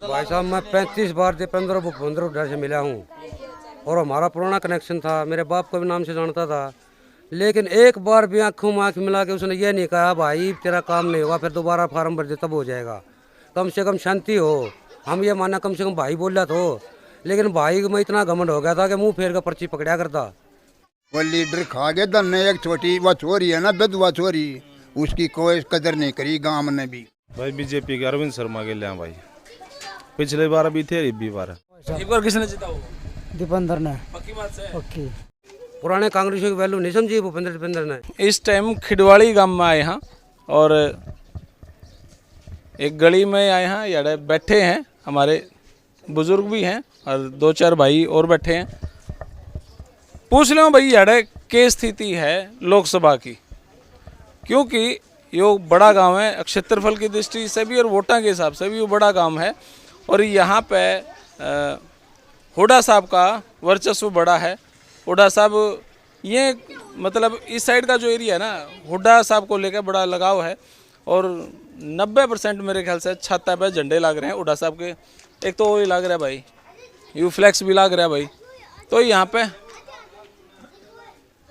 भाई साहब मैं 35 बार दीपेंद्र भूपेंद्र हुड्डा से मिला हूँ और हमारा पुराना कनेक्शन था। मेरे बाप को भी नाम से जानता था, लेकिन एक बार भी आंखों में आंख मिला के उसने ये नहीं कहा भाई तेरा काम नहीं होगा, फिर दोबारा फार्म भर दे तब हो जाएगा। कम से कम शांति हो। हम ये माना कम से कम भाई बोला तो, लेकिन भाई में इतना घमंड हो गया था कि मुंह फेर का पर्ची पकड़ा करता। वो लीडर खा गए धन ने, एक छोटी वह छोरी है ना विधवा छोरी, उसकी कोई कदर नहीं करी गांव ने भी। भाई बीजेपी के अरविंद शर्मा के लिया भाई, पिछले बार भी थे अब भी बार। एक बार किसने जीता हो? दीपेंद्र ने। पक्की बात से? पक्की। पुराने कांग्रेस की वैल्यू नहीं समझी भूपेंद्र ने। इस टाइम खिडवाड़ी गांव में आए हैं और एक गली में आए हैं, यार बैठे हैं, हमारे बुजुर्ग भी हैं और 2-4 भाई और बैठे हैं। पूछ लो भाई यार क्या स्थिति है लोकसभा की, क्योंकि ये बड़ा गांव है क्षेत्रफल की दृष्टि से भी और वोटा के हिसाब से भी वो बड़ा गांव है और यहाँ पे हुड्डा साहब का वर्चस्व बड़ा है। हुड्डा साहब ये मतलब इस साइड का जो एरिया है ना, हुड्डा साहब को लेकर बड़ा लगाव है और 90% मेरे ख्याल से छाता पे झंडे लग रहे हैं हुड्डा साहब के। एक तो वही लग रहा है भाई, यू फ्लैक्स भी लग रहा है भाई, तो यहाँ पे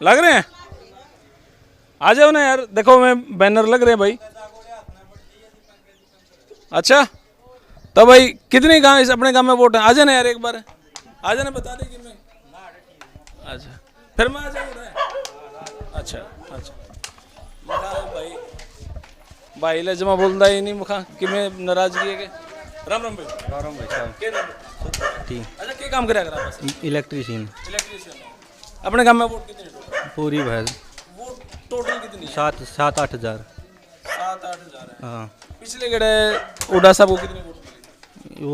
लग रहे हैं। आ जाओ ना यार, देखो मैं बैनर लग रहे हैं भाई। अच्छा तो भाई कितने गांव इस अपने गांव में वोट है? आ जाना यार, एक बार आ जाना, बता दे कि मैं। अच्छा फिर मैं आ जाऊंगा। अच्छा भाई भाई ले जमा बोलता ही नहीं मुखा कि मैं नाराजगी है के। राम राम भाई। राम भाई साहब। क्या नाम है? ठीक। अच्छा क्या काम करे अगर आप? इलेक्ट्रीशियन। अपने गांव में वोट कितने? पूरी भैंस। वोट टोटल कितनी? 7-8 हज़ार। 7-8 हज़ार है। हाँ। पिछले गड़े हुड्डा साहब को कितने वोट मिले?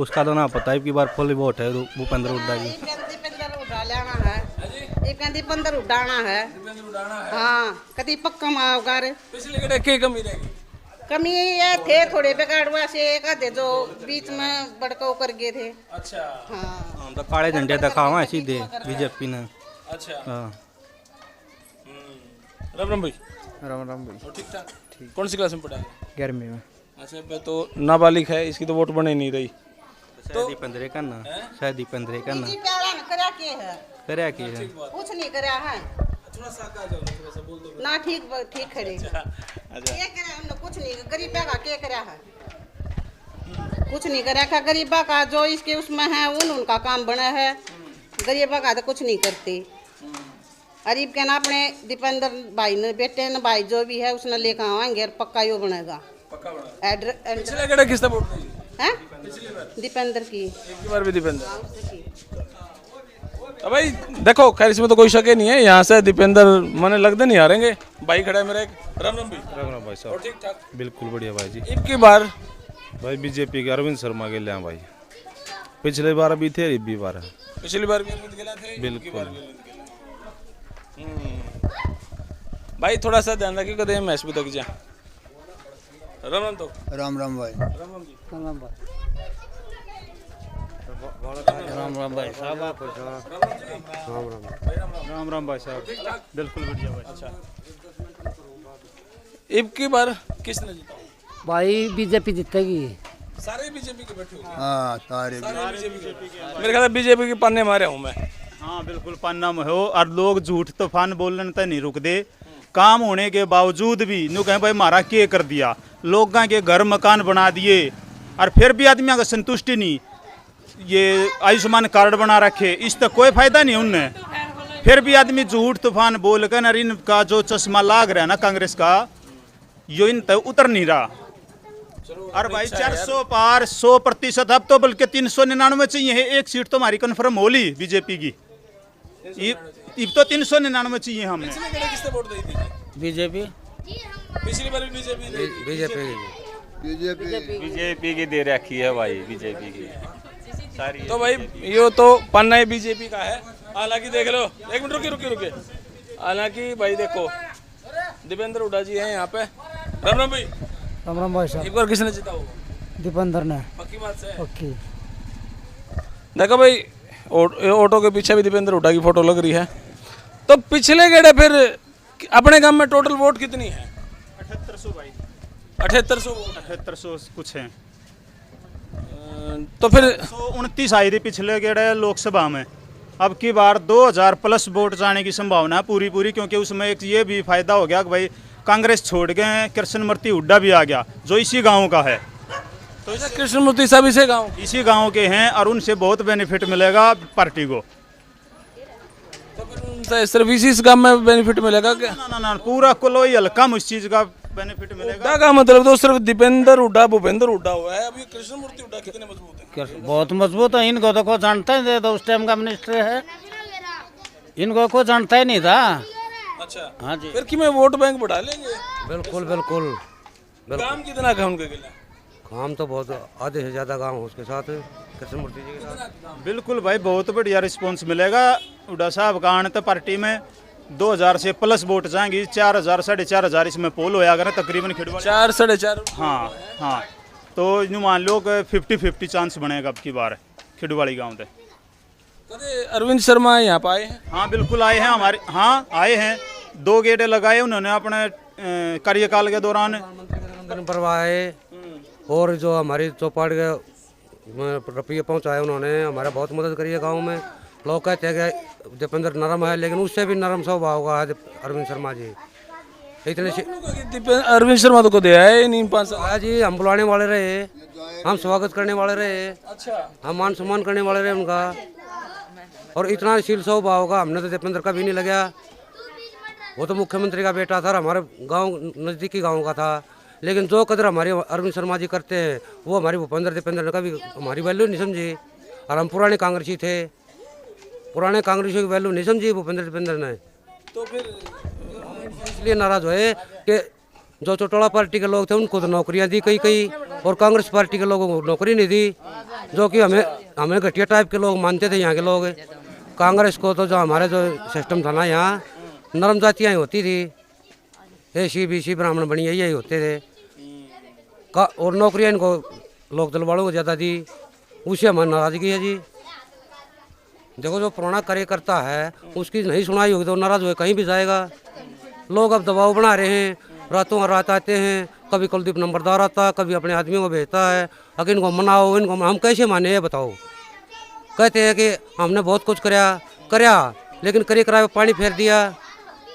उसका तो ना पता है कि बार फुल वोट है भूपेंद्र हुड्डा की। दीपेंद्र उड़ाना है। हाँ कभी पक्का मावगार। पिछले गड़े क्या कमी रहेगी? कमी ये थे थोड़े बेगाड़वा से एक आधे जो बीच में बड़का कर गए थे। अच्छा हाँ हम तो काले झंडे दिखावा है सीधे बीजेपी ने। अच्छा हाँ। राम राम भाई। राम राम भाई। ठीक ठाक। ठीक। कौन सी क्लास में पढ़ा है? 11वीं में। अच्छा मैं तो नाबालिग है, इसकी तो वोट बने नहीं रही। शायद दीपेंद्र का ना, शायद दीपेंद्र का ना। करा के है? करे की है? कुछ नहीं करा है। थोड़ा सा आगे आ जाओ, थोड़ा सा बोल दो ना ठीक खड़े। अच्छा क्या करा हमने? कुछ नहीं, गरीबा का क्या करा है? कुछ नहीं करा का गरीबा का, जो इसके उसमें है उनका काम बना है। गरीबा का तो कुछ नहीं करते। गरीब के ना अपने दीपेंद्र भाई ने बेटे ने भाई जो भी है उसने लेकर आएंगे और पक्का यो बनेगा। पक्का बना। पिछले गड़े किसने वोट दी? हैं? दीपेंद्र की। एक बार भी दीपेंद्र। तो भाई देखो खैर इसमें तो कोई शक ही नहीं है, यहाँ से दीपेंद्र मने लगते नहीं हारेंगे। भाई खड़ा है मेरा एक। राम राम भाई। राम राम भाई साहब। ठीक ठाक। बिल्कुल बढ़िया भाई जी। इनकी बार भाई बीजेपी के अरविंद शर्मा के लिया भाई, पिछले बार भी थे अब भी बार। पिछली बार भी अरविंद गेला थे। बिल्कुल। भाई थोड़ा सा ध्यान रखिए कदे मैच भी तक जा। राम राम तो। राम राम भाई। राम राम जी। राम भाई। राम भाई साहब। राम भाई साहब। बिल्कुल बढ़िया भाई। अच्छा अब की बार किसने जीता? भाई बीजेपी जीतेगी। सारे बीजेपी के बैठे हो? हाँ सारे बीजेपी के। मेरे ख्याल बीजेपी के पन्ने मारे हूँ मैं। हाँ बिल्कुल पन्ना में हो। और लोग झूठ तूफान बोलने तक नहीं रुक दे। काम होने के बावजूद भी नु कहें भाई मारा के कर दिया, लोगों के घर मकान बना दिए और फिर भी आदमी का संतुष्टि नहीं। ये आयुष्मान कार्ड बना रखे, इस तक कोई फायदा नहीं उनने। फिर भी आदमी झूठ तूफान बोल कर और इनका जो चश्मा लाग रहा है ना कांग्रेस का, यो इन तक उतर नहीं रहा। और भाई 400 पार 100%, अब तो बल्कि 399 चाहिए है। एक सीट तो हमारी कन्फर्म होली बीजेपी की। अब तो 399 चाहिए हमने। किसने वोट दी थी? बीजेपी। पिछली बार भी बीजेपी। बीजेपी की दे रखी है भाई, बीजेपी की सारी। तो भाई ये तो पन्ना बीजेपी का है। हालांकि देख लो, एक मिनट रुके। हालांकि भाई देखो दीपेंद्र हुड्डा जी हैं यहाँ पे। राम राम भाई। राम राम भाई साहब। एक बार किसने जीता हो? दीपेंद्र ने। पक्की बात से? पक्की। देखो भाई ऑटो के पीछे भी दीपेंद्र हुड्डा की फोटो लग रही है। तो पिछले गेड़े फिर अपने गांव में टोटल वोट कितनी है? 7800 भाई। 7800 7800 कुछ है। तो फिर 129 आई थी पिछले गेड़े लोकसभा में। अब की बार 2000 प्लस वोट जाने की संभावना है पूरी पूरी, क्योंकि उसमें एक ये भी फायदा हो गया कि भाई कांग्रेस छोड़ गए, कृष्णमूर्ति हुड्डा भी आ गया जो इसी गांव का है, तो इसे कृष्णमूर्ति साहब इसी गांव के हैं और उनसे बहुत बेनिफिट मिलेगा पार्टी को। तो फिर उनसे सिर्फ इसी काम में बेनिफिट मिलेगा क्या? ना पूरा कोलोई हल्का में उस चीज का बेनिफिट मिलेगा। हुड्डा का मतलब तो सिर्फ दीपेंद्र हुड्डा भूपेंद्र हुड्डा हुआ है, अभी कृष्णमूर्ति हुड्डा कितने मजबूत है? बहुत मजबूत है। इनको तो कोई जानता ही नहीं था, उस टाइम का मिनिस्टर है, इनको कोई जानता ही नहीं था। अच्छा, हाँ जी। फिर कि मैं वोट बैंक बढ़ा लेंगे? बिल्कुल बिल्कुल काम कितना का उनके खिलाफ? काम तो बहुत आधे से ज़्यादा गाँव उसके साथ कृष्णमूर्ति जी के साथ। बिल्कुल भाई बहुत बढ़िया रिस्पांस मिलेगा हुड्डा साहब का आने तो पार्टी में 2000 से प्लस वोट जाएंगी। 4000 4.5 इसमें पोल होया अगर तकरीबन खिड़वा 4 साढ़े 4। हाँ तो यूँ मान लो कि 50-50 चांस बनेगा अब की बार खिड़वाड़ी गाँव से। कदे अरविंद शर्मा यहाँ पे आए हैं? हाँ बिल्कुल आए हैं हमारे, हाँ आए हैं, 2 गेड़े लगाए उन्होंने अपने कार्यकाल के दौरान। प्रधानमंत्री पर आए और जो हमारी चौपाट के रुपये पहुँचाए उन्होंने, हमारा बहुत मदद करी है गाँव में। लोग कहते हैं कि दीपेंद्र नरम है, लेकिन उससे भी नरम स्वभाव का है अरविंद शर्मा जी। इतने अरविंद शर्मा तो को दिया है नहीं 5 साल जी, हम बुलाने वाले रहे, हम स्वागत करने वाले रहे, अच्छा, हम मान सम्मान करने वाले रहे उनका। और इतना शील स्वभाव का हमने तो दीपेंद्र का भी नहीं लगा। वो तो मुख्यमंत्री का बेटा था, हमारे गांव नज़दीकी गांव का था, लेकिन जो कदर हमारे अरविंद शर्मा जी करते हैं वो हमारी भूपेंद्र दीपेंद्र का भी हमारी वैल्यू नहीं समझी। और हम पुराने कांग्रेसी थे, पुराने कांग्रेसियों की वैल्यू नहीं समझी भूपेंद्र दीपेंद्र ने। तो फिर इसलिए नाराज हुए कि जो चौटाला पार्टी के लोग थे उनको तो नौकरियां दी कई और कांग्रेस पार्टी के लोगों को नौकरी नहीं दी, जो कि हमें घटिया टाइप के लोग मानते थे यहाँ के लोग। कांग्रेस को तो जो हमारे जो सिस्टम था ना, यहाँ नरम जातियाँ ही होती थी, एसी बीसी ब्राह्मण बनिया यही होते थे और नौकरियाँ इनको लोक दल वालों को ज़्यादा दी, उससे हमारी नाराज़गी है जी। देखो जो पुराना कार्यकर्ता है उसकी नहीं सुनाई होगी तो नाराज़ हुए कहीं भी जाएगा। लोग अब दबाव बना रहे हैं, रातों रात आते हैं, कभी कुलदीप नंबरदार आता, कभी अपने आदमियों को भेजता है, अगर इनको मनाओ, इनको हम कैसे माने ये बताओ। कहते हैं कि हमने बहुत कुछ कराया लेकिन करे कराए पानी फेर दिया।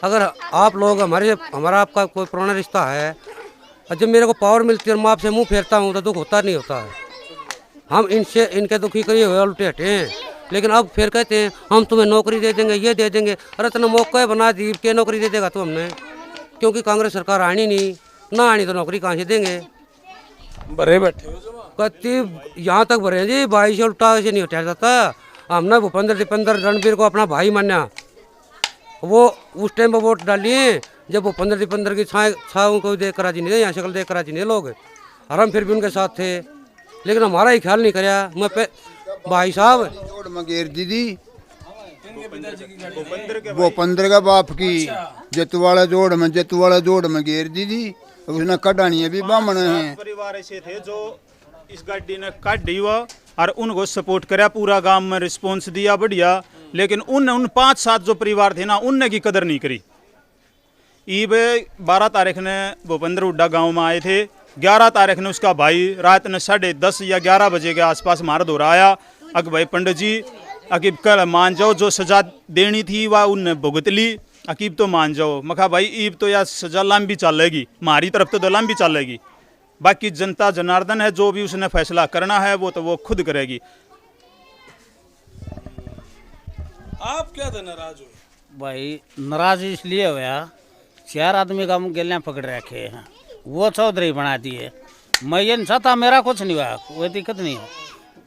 अगर आप लोग हमारा आपका कोई पुराना रिश्ता है, और जब मेरे को पावर मिलती है और मैं आपसे मुँह फेरता हूँ तो दुख होता नहीं होता है। हम इनके दुखी करिए हुए उल्टे हटे हैं, लेकिन अब फिर कहते हैं हम तुम्हें नौकरी दे देंगे, ये दे देंगे। अरे इतना मौका बना दी के नौकरी दे देगा तो हमने, क्योंकि कांग्रेस सरकार आनी नहीं ना आनी तो नौकरी कहाँ से देंगे। भरे बैठे हो कहती यहाँ तक भरे हैं जी, भाई से उल्टा से नहीं उठाया जाता। हमने भूपेंद्र दीपेंद्र रणबीर को अपना भाई माना, वो उस टाइम पर वोट डालिए जब भूपेंद्र दीपेंद्र की छाँव को देख कर राजी नहीं थे, यहाँ शक्ल देख कर राजी नहीं लोग, और हम फिर भी उनके साथ थे, लेकिन हमारा ही ख्याल नहीं कराया। मैं भाई साहब जोड़ मगेर दीदी भूपेंद्र का बाप की जतवाड़ा जोड़ में घेर दीदी, उसने कटानी भी बामण है। परिवार ऐसे थे जो इस गाड़ी ने काट दी हुआ और उनको सपोर्ट कराया, पूरा गांव में रिस्पांस दिया बढ़िया, लेकिन उन 5-7 जो परिवार थे ना उनने की कदर नहीं करी। ईब 12 तारीख ने भूपेंद्र हुड्डा गांव में आए थे, 11 तारीख ने उसका भाई रात में 10:30 या 11 बजे के आसपास हमारा दौरा आया। अक भाई पंडित जी अकीब कल मान जाओ, जो सजा देनी थी वह उनने भुगत ली, अकीब तो मान जाओ। मखा भाई ईब तो या सजा लंबी चलेगी, हमारी तरफ तो लंबी चलेगी, बाकी जनता जनार्दन है, जो भी उसने फैसला करना है वो तो वो खुद करेगी। आप क्या थे नाराज हुए? भाई नाराज इसलिए हुआ, 4 आदमी का हम गेलियाँ पकड़ रखे हैं, वो चौधरी बना दिए। मैं ये नहीं था, मेरा कुछ नहीं हुआ, कोई दिक्कत नहीं है।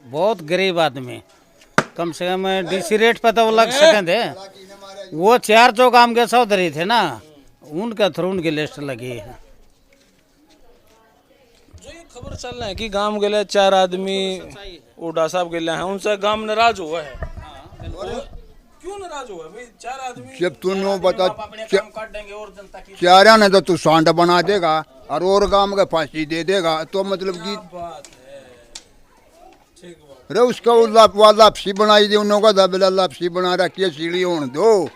बहुत गरीब आदमी, कम से कम डीसी रेट पे तो लग सके थे। वो 4 जो काम के चौधरी थे ना, उनके थ्रू उनकी लिस्ट लगी है। जो ये खबर चल रहा है कि गांव के लिए 4 आदमी हुड्डा साहब के लिए हैं, उनसे गांव नाराज हुआ है। क्यों नाराज हुआ भाई? 4 आदमी जब तू बता 4 ने तो तू सांड बना देगा और गांव का फांसी दे देगा, तो मतलब कि रे उसका लापसी बनाई दी उन्होंने, दबला लापसी बना रखी है, सीढ़ी होने दो।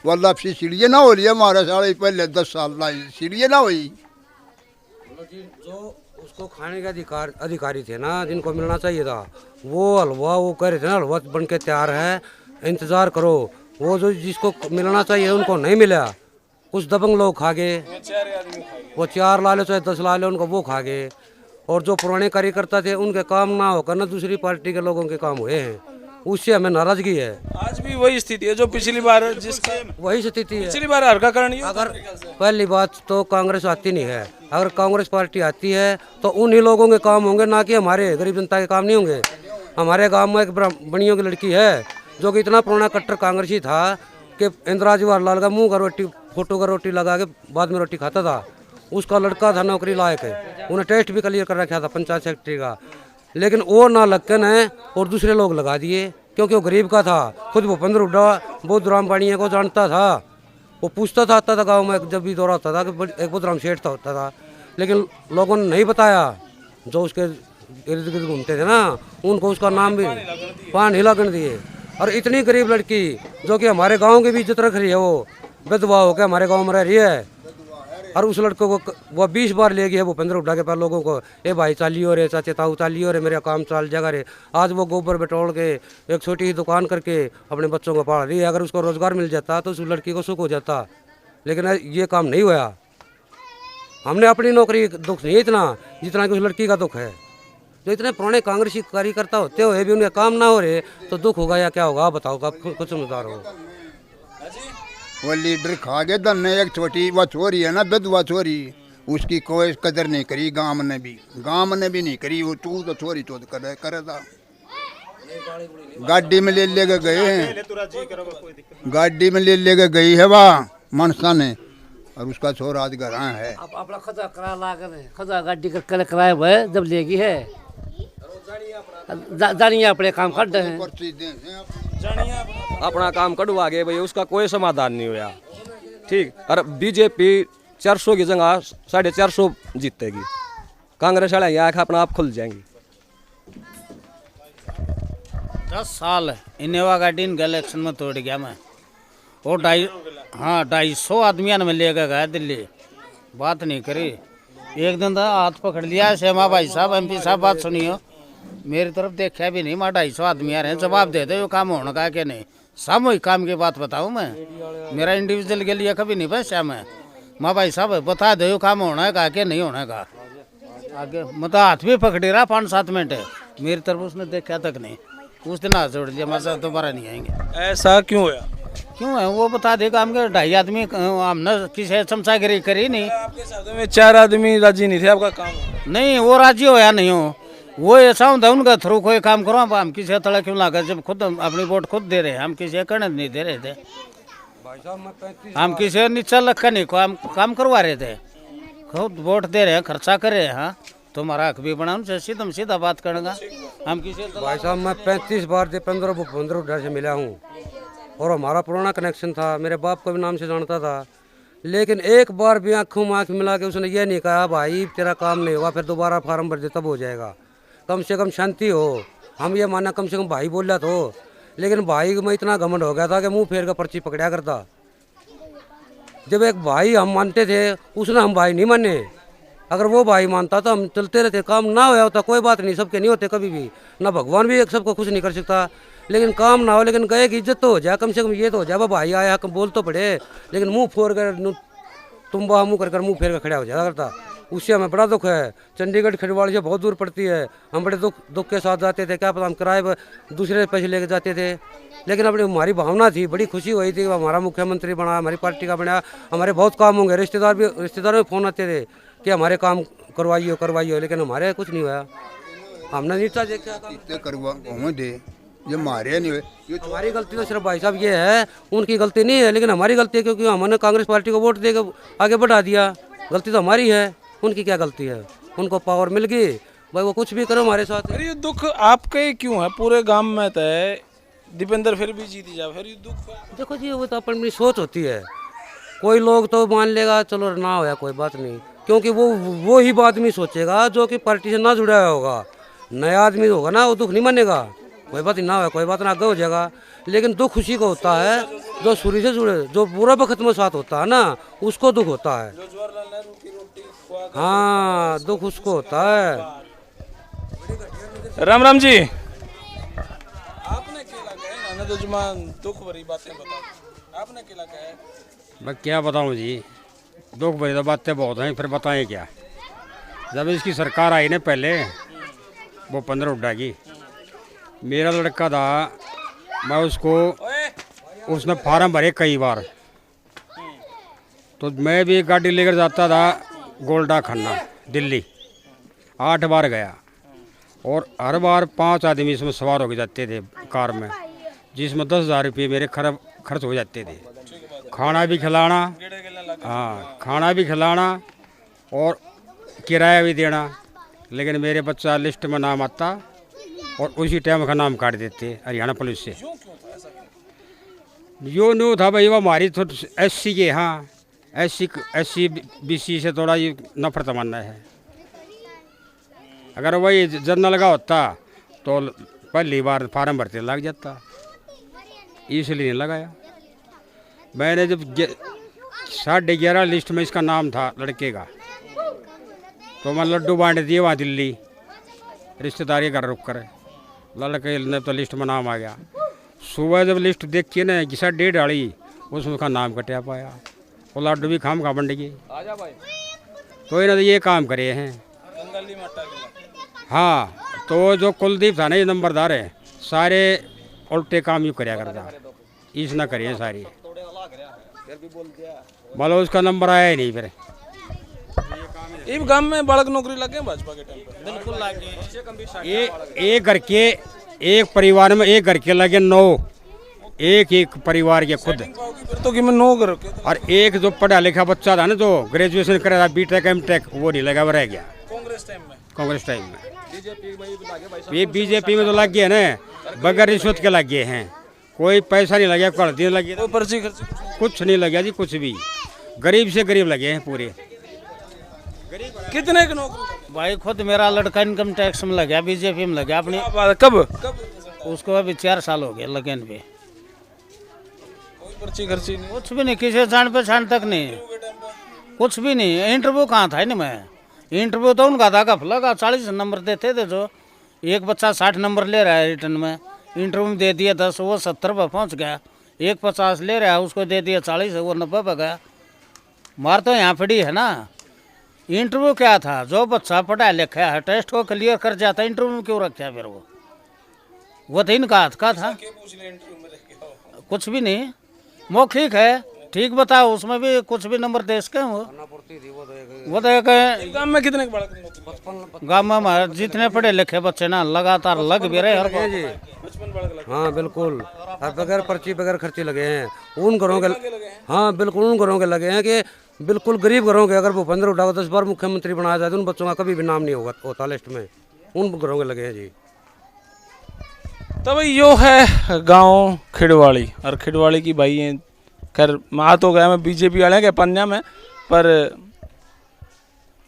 वह लापसी सीढ़ी ना हो रही है, हमारे साले पहले 10 साल लाई सीढ़ी ना हुई। जो उसको खाने के अधिकारी थे ना, जिनको मिलना चाहिए था, वो हलवा वो कह रहे थे ना हलवा बन के तैयार है, इंतज़ार करो। वो जो जिसको मिलना चाहिए उनको नहीं मिला, कुछ दबंग लोग खा गए, वो 4 ला लो चाहे 10 ला लो, उनको वो खा गए। और जो पुराने कार्यकर्ता थे उनके काम ना होकर ना दूसरी पार्टी के लोगों के काम हुए हैं, उससे हमें नाराजगी है। आज भी वही स्थिति है जो पिछली बार जिसका वही स्थिति है। पिछली बार हर का कारण ये अगर पहली बात तो कांग्रेस आती नहीं है, अगर कांग्रेस पार्टी आती है तो उन्हीं लोगों के काम होंगे, ना कि हमारे गरीब जनता के काम नहीं होंगे। हमारे गांव में एक ब्राह्मणियों की लड़की है जो कि इतना पुराना कट्टर कांग्रेसी था कि इंदिरा जवाहरलाल का मुंह का रोटी फोटो का रोटी लगा के बाद में रोटी खाता था। उसका लड़का था नौकरी लायक है, उन्हें टेस्ट भी क्लियर कर रखा था पंचायत सेक्रेटरी का, लेकिन वो ना लगन है और दूसरे लोग लगा दिए क्योंकि वो गरीब का था। खुद भूपेंद्र हुड्डा बुद्धराम पाणिया को जानता था, वो पूछता था आता था गाँव में जब भी दौरा होता था कि एक बुद्धराम सेठ होता था, लेकिन लोगों ने नहीं बताया। जो उसके इर्द गिर्द घूमते थे ना उनको उसका नाम भी पान हिला कर दिए। और इतनी गरीब लड़की जो कि हमारे गांव की भी इज्जत रख रही है, वो विधवा होकर हमारे गांव में रह रही है, और उस लड़कों को वो 20 बार ले गया भूपेंद्र हुड्डा के पास लोगों को, ए भाई चालियो रे चाचे ताऊ चालियो रे मेरा काम चाल जगह रे। आज वो गोबर बटोल के एक छोटी सी दुकान करके अपने बच्चों को पाल रही है। अगर उसको रोजगार मिल जाता तो उस लड़की को सुख हो जाता, लेकिन ये काम नहीं हुआ। हमने अपनी नौकरी दुख नहीं इतना जितना कि उस लड़की का दुख है। जो इतने पुराने कांग्रेसी कार्यकर्ता होते हुए भी उनके काम ना हो रहे तो दुख होगा या क्या होगा, आप बताओ, आप खुद समझदार हो। वो लीडर खा गए धन, एक छोटी वो छोरी है ना विधवा छोरी, उसकी कोई कदर नहीं करी गांव ने भी नहीं करी। वो तू तो छोरी तो करे था, गाड़ी में ले के गए हैं, गाड़ी में ले के गई है वहाँ मनसा ने, और उसका छोरा आज घर है। अपना खजा करा ला कर खजा गाड़ी कर कराए हुए जब लेगी है जानिए अपने काम कर रहे हैं, अपना काम कड़वा गए भाई, उसका कोई समाधान नहीं हुआ। ठीक, और बीजेपी 400 की जगह 450 जीतेगी, कांग्रेस वाले यहाँ अपना आप खुल जाएंगी। 10 साल इनोवा गाड़ी इन इलेक्शन में तोड़ गया मैं, और 250 आदमियों में लेकर गया दिल्ली, बात नहीं करी। एक दिन तो हाथ पकड़ लिया श्यामा भाई साहब MP साहब, बात सुनियो, मेरी तरफ देखा भी नहीं। माँ 250 आदमी आ रहे हैं, जवाब दे दो काम होने का कि नहीं। सामूहिक काम की बात बताऊँ मैं, मेरा इंडिविजुअल के लिए कभी नहीं बचा मैं। माँ भाई साहब बता दो काम होना है कि नहीं होने का। आगे मतलब हाथ भी पकड़े रहा 5-7 मिनट, मेरी तरफ उसने देखा तक नहीं। उस दिन हाथ जोड़ लिया, मजा दोबारा नहीं आएंगे। ऐसा क्यों होया? क्यों है वो बता देगा। हम 2.5 आदमी हमने किसी चमचागिरी करी नहीं। आपके साथ में 4 आदमी राजी नहीं थे आपका काम? नहीं, वो राजी हो या नहीं हो, वो ऐसा होता है उनका थ्रू कोई काम करो। हम किसी तला क्यों लगा, जब खुद अपनी वोट खुद दे रहे हैं, हम किसी करने नहीं दे रहे थे। हम किसी नीचा लक्का नहीं को हम काम करवा रहे थे, खुद वोट दे रहे हैं, खर्चा कर रहे हैं। हाँ, तुम्हारा हक भी बना उनसे सीधा बात करेंगे हम किसी। भाई साहब मैं 35 बार से 15 भूपेंद्र हुड्डा से मिला हूँ, और हमारा पुराना कनेक्शन था, मेरे बाप को भी नाम से जानता था, लेकिन एक बार भी आँखों में आँख मिला के उसने ये नहीं कहा भाई तेरा काम नहीं हुआ फिर दोबारा फार्म भर दे तब हो जाएगा। कम से कम शांति हो, हम ये माना कम से कम भाई बोला तो, लेकिन भाई में इतना घमंड हो गया था कि मुंह फेर का पर्ची पकड़ा करता। जब एक भाई हम मानते थे उसने हम भाई नहीं माने, अगर वो भाई मानता तो हम चलते रहते, काम ना होया होता कोई बात नहीं, सबके नहीं होते कभी भी, ना भगवान भी एक सबको खुश नहीं कर सकता, लेकिन काम ना हो, लेकिन गए की इज्जत तो हो जाए, कम से कम ये तो हो जाए वो भाई आया बोल तो पड़े, लेकिन मुंह फोड़ कर तुम बाह मुँह कर मुँह फेर कर खड़ा हो जाया करता। उससे हमें बड़ा दुख है। चंडीगढ़ खड़वाड़ी से बहुत दूर पड़ती है, हम बड़े दुख के साथ जाते थे, क्या पता हम किराए पर दूसरे पैसे लेके जाते थे, लेकिन अपनी हमारी भावना थी, बड़ी खुशी हुई थी हमारा मुख्यमंत्री बना, हमारी पार्टी का बना, हमारे बहुत काम होंगे। रिश्तेदार में फ़ोन आते थे कि हमारे काम करवाइए, लेकिन हमारे कुछ नहीं हुआ। हमने नीचा देखा करवा दे, ये मारे नहीं हुए। हमारी गलती तो सिर्फ भाई साहब ये है, उनकी गलती नहीं है, लेकिन हमारी गलती है क्योंकि हमने कांग्रेस पार्टी को वोट देकर आगे बढ़ा दिया। गलती तो हमारी है, उनकी क्या गलती है? उनको पावर मिल गई भाई, वो कुछ भी करो हमारे साथ। अरे ये दुख आपके क्यों है? पूरे गांव में तो है दीपेंद्र फिर भी जीती जाए, फिर ये दुख। देखो जी वो तो अपनी सोच होती है, कोई लोग तो मान लेगा चलो ना होया कोई बात नहीं, क्योंकि वो ही आदमी सोचेगा जो कि पार्टी से ना जुड़ा होगा। नया आदमी होगा ना वो दुख नहीं मानेगा, कोई बात ना हो कोई बात ना आगे हो जाएगा, लेकिन दुख खुशी को होता है जो सूर्य से जुड़े, जो पूरा वक्त में साथ होता है ना उसको दुख होता है। हाँ दुख उसको होता है। राम राम जी। आपने क्या लगा है ना, तो जुमान दुख भरी बातें बताओ, आपने क्या लगा है? मैं क्या बताऊं जी, दुख भरी तो बातें बहुत हैं, फिर बताएं क्या। जब इसकी सरकार आई ना पहले, वो 15 उड्डा की, मेरा लड़का था, मैं उसको, उसने फार्म भरे कई बार, तो मैं भी एक गाड़ी लेकर जाता था गोल्डा खन्ना दिल्ली, 8 बार गया, और हर बार 5 आदमी इसमें सवार होकर जाते थे कार में, जिसमें 10,000 रुपये मेरे खर्च हो जाते थे। खाना भी खिलाना, हाँ खाना भी खिलाना और किराया भी देना, लेकिन मेरे बच्चा लिस्ट में नाम आता और उसी टाइम का नाम काट देते हरियाणा पुलिस से। यो न्यू था भाई, वो हमारी तो SC के, हाँ SC BC से थोड़ा ये नफरत मानना है। अगर वही जनरल का होता तो पहली बार फार्म भरते लग जाता, इसलिए नहीं लगाया। मैंने जब 11:30 लिस्ट में इसका नाम था लड़के का, तो मैं लड्डू बांट दिए वहाँ दिल्ली रिश्तेदार के घर रुक कर, लड़के ने तो लिस्ट में नाम आ गया। सुबह जब लिस्ट देखी ना कि 1:30 डाली, उसमें उसका नाम कटिया पाया, वो लड्डू भी खाम खा बंड गए। तो इन्होंने ये काम करे हैं। हाँ, तो जो कुलदीप था ना ये नंबरदार है, सारे उल्टे काम यूँ करया करता, इस ना करिए सारी, बोलो उसका नंबर आया ही नहीं। फिर इस गांव में बालक नौकरी लगे भाजपा के टाइम पर? बिल्कुल लगे। एक घर के, एक परिवार में एक घर के लगे 9, एक परिवार के खुद, तो कि मैं 9 घर के, और एक जो पढ़ा लिखा बच्चा था ना, जो ग्रेजुएशन कर रहा था BTech MTech, वो नहीं लगा, वो रह गया कांग्रेस टाइम में। ये बीजेपी में तो लग गए ना, बगैर रिश्वत के लग गए हैं, कोई पैसा नहीं लगा, कड़ती नहीं लगी, पर्ची कुछ नहीं लगा जी, कुछ भी। गरीब से गरीब लगे हैं पूरे। कितने की नौकरी? भाई खुद मेरा लड़का इनकम टैक्स में लगा, बीजेपी में लगा अपनी। कब? उसको अभी 4 साल हो गए लगन पे। कोई पर्ची खर्ची नहीं? कुछ भी नहीं, किसी जान पहचान तक नहीं, कुछ भी नहीं। इंटरव्यू कहाँ था ना, मैं इंटरव्यू तो उनका था घपला का, 40 नंबर देते थे, जो एक बच्चा 60 नंबर ले रहा है रिटर्न में, इंटरव्यू में दे दिया 10, वो 70 पर पहुँच गया। एक 50 ले रहा है, उसको दे दिया 40, वो 90 पर गया। मार तो यहाँ पड़ी है ना। इंटरव्यू क्या था, जो बच्चा पढ़ा लिखा है टेस्ट को क्लियर कर जाता, इंटरव्यू में क्यों रखा फिर? वो तो इनका हाथ का था, कुछ भी नहीं। मौखिक है, ठीक बताओ, उसमें भी कुछ भी नंबर दे सके वो तो एक गांव में कितने बालक? गाँव में हमारे जितने पढ़े लिखे बच्चे ना लगातार लग भी रहे हर जी। हाँ बिल्कुल, और बगैर पर्ची बगैर खर्चे लगे हैं उन घरों के। हाँ बिल्कुल, उन घरों के लगे हैं कि बिल्कुल गरीब घरों के। अगर वो 15 उठा 10 बार मुख्यमंत्री बनाया जाए तो उन बच्चों का कभी भी नाम नहीं होता लिस्ट में, उन घरों के लगे हैं जी। तो भाई यो है गांव खिड़वाड़ी, और खिड़वाड़ी की भाई है। खैर मैं तो गया, मैं बीजेपी वाले के पन्या में, पर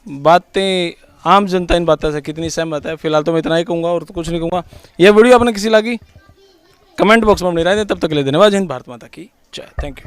बातें आम जनता इन बातों से कितनी सहमत है, फिलहाल तो मैं इतना ही कहूँगा और तो कुछ नहीं कहूँगा। यह वीडियो आपने किसी लगी कमेंट बॉक्स में अपनी राय दें। तब तक के लिए धन्यवाद। हिंद भारत माता की जय। Thank you.